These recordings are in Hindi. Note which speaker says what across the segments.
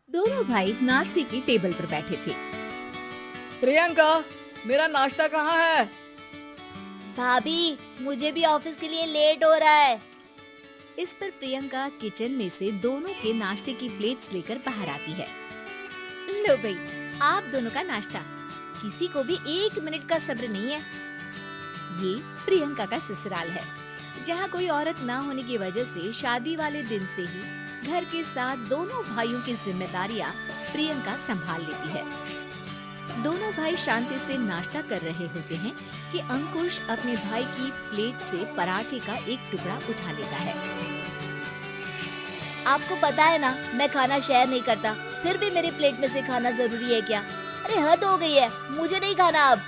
Speaker 1: दोनों भाई नाश्ते की टेबल पर बैठे थे।
Speaker 2: प्रियंका, मेरा नाश्ता कहाँ है?
Speaker 3: भाभी, मुझे भी ऑफिस के लिए लेट हो रहा है।
Speaker 1: इस पर प्रियंका किचन में से दोनों के नाश्ते की प्लेट्स लेकर बाहर आती है। लो भाई, आप दोनों का नाश्ता। किसी को भी 1 मिनट का सब्र नहीं है। ये प्रियंका का ससुराल है, जहाँ कोई औरत ना होने की वजह से शादी वाले दिन से ही घर के साथ दोनों भाइयों की जिम्मेदारियाँ प्रियंका संभाल लेती है। दोनों भाई शांति से नाश्ता कर रहे होते हैं कि अंकुश अपने भाई की प्लेट से पराठे का एक टुकड़ा उठा लेता है।
Speaker 3: आपको पता है ना, मैं खाना शेयर नहीं करता, फिर भी मेरी प्लेट में से खाना जरूरी है क्या? अरे हद हो गई है, मुझे नहीं खाना अब।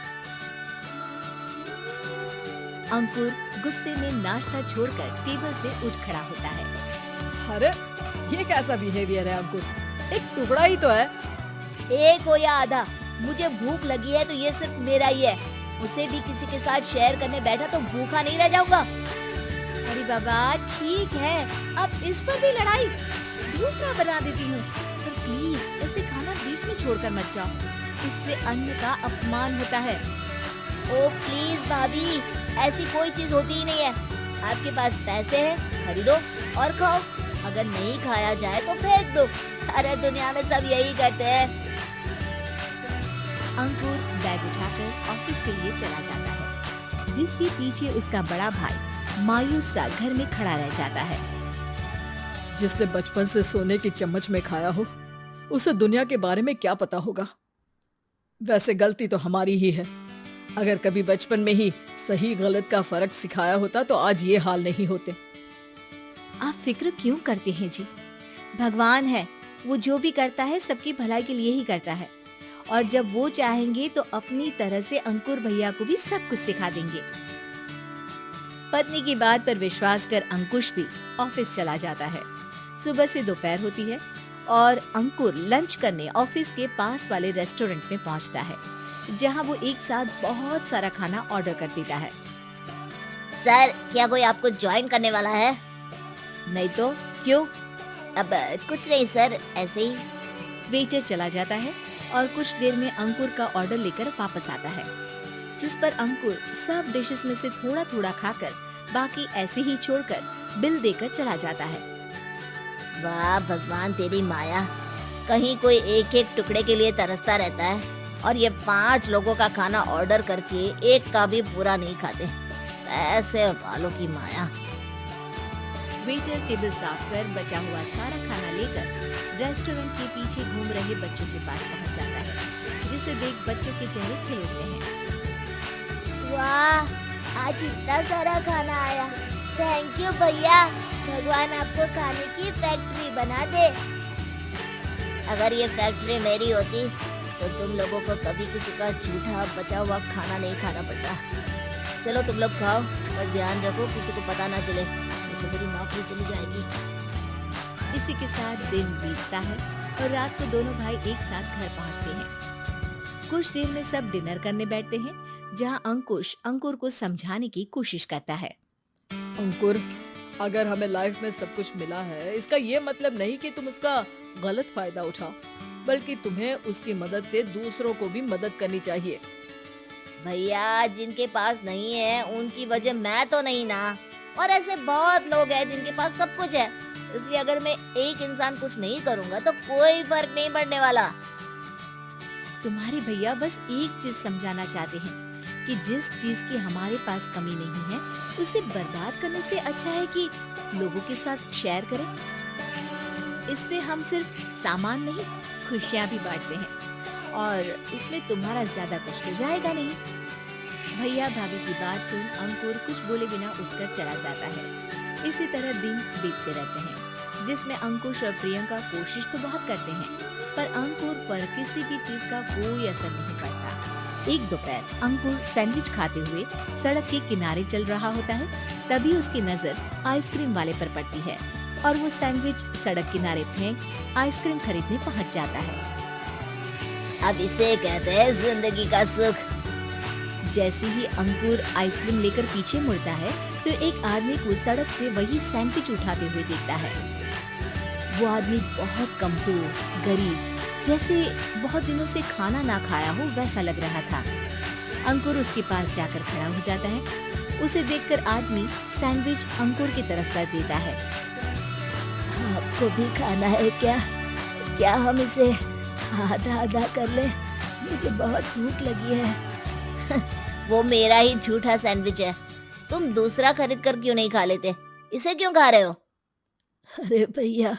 Speaker 1: अंकुर गुस्से में नाश्ता छोड़कर टेबल से उठ खड़ा होता है।
Speaker 2: अरे ये कैसा बिहेवियर है अंकुर? एक टुकड़ा ही तो है।
Speaker 3: एक हो या आधा, मुझे भूख लगी है तो ये सिर्फ मेरा ही है। उसे भी किसी के साथ शेयर करने बैठा तो भूखा नहीं रह जाऊंगा।
Speaker 1: अरे बाबा ठीक है, अब इस पर भी लड़ाई। दूसरा बना देती हूँ, पर प्लीज ऐसे खाना बीच में छोड़कर मत जाओ, इससे अन्न का अपमान होता है।
Speaker 3: ओ प्लीज भाभी, ऐसी कोई चीज होती ही नहीं है। आपके पास पैसे हैं, खरीदो और खाओ। अगर नहीं खाया जाए तो फेंक दो। अरे दुनिया में सब यही करते हैं।
Speaker 1: अंकुर बैग उठाकर ऑफिस के लिए चला जाता है, जिसके पीछे उसका बड़ा भाई मायूस सा घर में खड़ा रह जाता है।
Speaker 2: जिसने बचपन से सोने की चम्मच में खाया हो, उसे दुनिया के बारे में क्या पता होगा। वैसे गलती तो हमारी ही है। अगर कभी बचपन में ही सही गलत का फर्क सिखाया होता तो आज ये हाल नहीं होते।
Speaker 1: आप फिक्र क्यों करते हैं जी? भगवान है, वो जो भी करता है सबकी भलाई के लिए ही करता है, और जब वो चाहेंगे तो अपनी तरह से अंकुर भैया को भी सब कुछ सिखा देंगे। पत्नी की बात पर विश्वास कर अंकुश भी ऑफिस चला जाता है। सुबह से दोपहर होती है और अंकुर लंच करने ऑफिस के पास वाले रेस्टोरेंट में पहुंचता है, जहां वो एक साथ बहुत सारा खाना ऑर्डर कर देता है।
Speaker 3: सर, क्या कोई आपको ज्वाइन करने वाला है?
Speaker 1: नहीं तो क्यों?
Speaker 3: अब कुछ नहीं सर, ऐसे ही।
Speaker 1: वेटर चला जाता है और कुछ देर में अंकुर का ऑर्डर लेकर वापस आता है, जिस पर अंकुर सब डिशेस में से थोड़ा थोड़ा खाकर बाकी ऐसे ही छोड़कर बिल देकर चला जाता है।
Speaker 3: वाह भगवान, तेरी माया। कहीं कोई एक एक टुकड़े के लिए तरसता रहता है और ये 5 लोगों का खाना ऑर्डर करके एक का भी पूरा नहीं खाते। ऐसे वालों की माया।
Speaker 1: वेटर टेबल साफ कर बचा हुआ सारा खाना लेकर रेस्टोरेंट के पीछे घूम रहे बच्चों के पास पहुंच जाता है, जिसे देख बच्चों के चेहरे खिल उठते हैं।
Speaker 3: वाह, आज इतना सारा खाना आया। थैंक यू भैया, भगवान आपको खाने की फैक्ट्री बना दे। अगर ये फैक्ट्री मेरी होती तो तुम लोगों को कभी किसी का झूठा बचा हुआ खाना नहीं खाना पड़ता। चलो तुम लोग खाओ, पर ध्यान रखो किसी को पता ना चले, तो मेरी नौकरी चली जाएगी।
Speaker 1: इसी के साथ दिन बीतता है और रात को दोनों भाई एक साथ घर पहुंचते हैं। कुछ देर में सब डिनर करने बैठते हैं, जहां अंकुश अंकुर को समझाने की कोशिश करता है।
Speaker 2: अंकुर, अगर हमें लाइफ में सब कुछ मिला है, इसका ये मतलब नहीं कि तुम उसका गलत फायदा उठाओ, बल्कि तुम्हें उसकी मदद से दूसरों को भी मदद करनी चाहिए।
Speaker 3: भैया, जिनके पास नहीं है उनकी वजह मैं तो नहीं ना। और ऐसे बहुत लोग हैं जिनके पास सब कुछ है, इसलिए अगर मैं एक इंसान कुछ नहीं करूँगा तो कोई फर्क नहीं पड़ने वाला।
Speaker 1: तुम्हारे भैया बस एक चीज समझाना चाहते हैं कि जिस चीज की हमारे पास कमी नहीं है, उसे बर्बाद करने से अच्छा है कि लोगों के साथ शेयर करें। इससे हम सिर्फ सामान नहीं, खुशियाँ भी बांटते हैं, और इसमें तुम्हारा ज्यादा कुछ तो जाएगा नहीं। भैया भाभी की बात सुन अंकुर कुछ बोले बिना उठकर चला जाता है। इसी तरह दिन बीतते रहते हैं, जिसमें अंकुश और प्रियंका कोशिश तो बहुत करते हैं, पर अंकुर पर किसी भी चीज का कोई असर नहीं पड़ता। एक दोपहर अंकुर सैंडविच खाते हुए सड़क के किनारे चल रहा होता है, तभी उसकी नजर आइसक्रीम वाले पर पड़ती है और वो सैंडविच सड़क किनारे फेंक आइसक्रीम खरीदने पहुंच जाता है।
Speaker 3: अब इसे कहते हैं जिंदगी का सुख।
Speaker 1: जैसे ही अंकुर आइसक्रीम लेकर पीछे मुड़ता है तो एक आदमी को सड़क से वही सैंडविच उठाते हुए देखता है। वो आदमी बहुत कमजोर, गरीब, जैसे बहुत दिनों से खाना ना खाया हो वैसा लग रहा था। अंकुर उसके पास जाकर खड़ा हो जाता है। उसे देखकर आदमी सैंडविच अंकुर की तरफ कर देता है।
Speaker 3: आपको भी खाना है क्या? क्या हम इसे आधा आधा कर ले? मुझे बहुत भूख लगी है। वो मेरा ही झूठा सैंडविच है, तुम दूसरा खरीद कर क्यों नहीं खा लेते? इसे क्यों खा रहे हो?
Speaker 2: अरे भैया,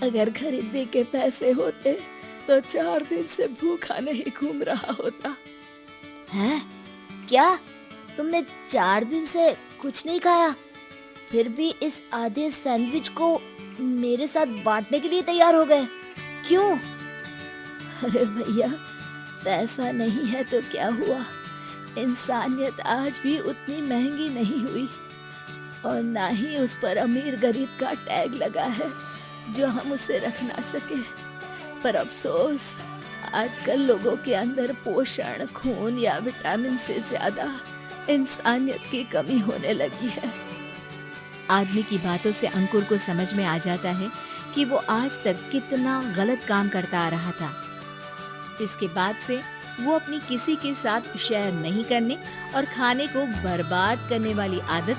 Speaker 2: अगर खरीदने के पैसे होते तो 4 दिन से भूखा नहीं घूम रहा होता।
Speaker 3: हैं? क्या तुमने 4 दिन से कुछ नहीं खाया, फिर भी इस आधे सैंडविच को मेरे साथ बांटने के लिए तैयार हो गए? क्यों?
Speaker 2: अरे भैया, पैसा नहीं है तो क्या हुआ, इंसानियत आज भी उतनी महंगी नहीं हुई और ना ही उस पर अमीर गरीब का टैग लगा है जो हम उसे रख ना सके। पर अफसोस, आजकल लोगों के अंदर पोषण, खून या विटामिन से ज्यादा इंसानियत की कमी होने लगी है।
Speaker 1: आदमी की बातों से अंकुर को समझ में आ जाता है कि वो आज तक कितना गलत काम करता आ रहा था। इसके बाद से वो अपनी किसी के साथ शेयर नहीं करने और खाने को बर्बाद करने वाली आदत